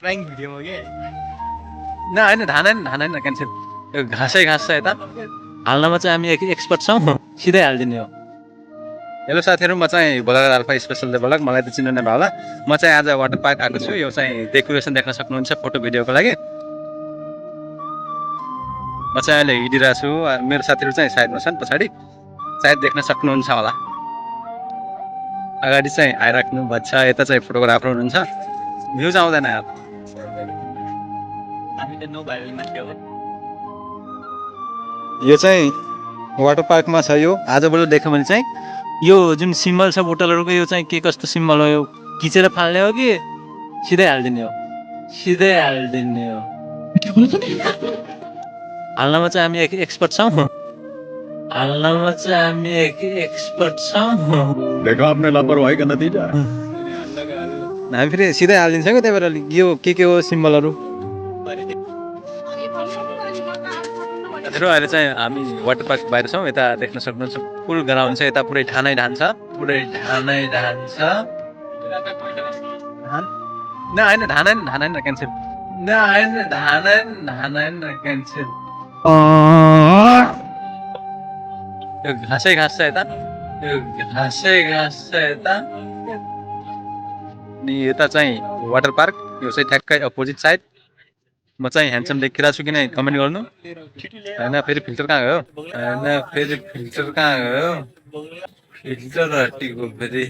प्राइङ video हो कि न होइन धान क्यान्सल यो घाँसै घाँस छ यता हाल्नमा चाहिँ हामी एक्सपर्ट छौँ सिधै हालिदिने हो। हेलो साथीहरू, म चाहिँ भोलागार अल्फा स्पेसल डे भ्लग, मलाई त चिन्नु नै भयो होला। म चाहिँ आज वाटर पार्क आएको छु। यो चाहिँ डेकोरेसन देख्न सक्नुहुन्छ फोटो भिडियोको लागि। म चाहिँ अहिले हिँडिरहेको छु, मेरो साथीहरू चाहिँ साइडमा छन्, पछाडि सायद देख्न सक्नुहुन्छ होला। अगाडि चाहिँ आइराख्नु भएको छ, यता चाहिँ फोटोग्राफर हुनुहुन्छ। भ्युज आउँदैन यार, हामी त नो भाइरल मान्छे हो। यो चाहिँ वाटर पार्कमा छ। यो आजबाट देख्यो भने चाहिँ यो जुन सिम्बल छ बोतलहरूको, यो चाहिँ के कस्तो सिम्बल हो, यो खिचेर फाल्ने हो कि सिधै हालिदिने हो? सिधै हालिदिने हो। हाल्नमा चाहिँ हामी एक्सपर्ट छौँ। हाल्नमा चाहिँ हामी एक्सपर्ट छौँ। देखा आपने लापरवाही का नतीजा है। हामी फेरि सिधै हालिदिन्छ क्या, त्यही भएर यो के हो सिम्बलहरू। अहिले चाहिँ हामी वाटर पार्क बाहिर छौँ। यता देख्न सक्नुहुन्छ फुल ग्राउन्ड छ, यता पुरै ढानै ढान छ, पुरै ढानै ढान छ। न होइन धान क्यान्सल, न होइन धान क्यान्सल। यो घाँसै घाँस छ यता, यो घाँसै घाँस छ यता। अनि यता चाहिँ वाटर पार्क, यो चाहिँ ठ्याक्कै अपोजिट साइड। म चाहिँ ह्यान्डसम देखिरहेको छु कि नै कमेन्ट गर्नु। होइन फेरि फिल्टर कहाँ गयो? होइन फेरि फिल्टर कहाँ गयो? फिल्टर हटेको फेरि।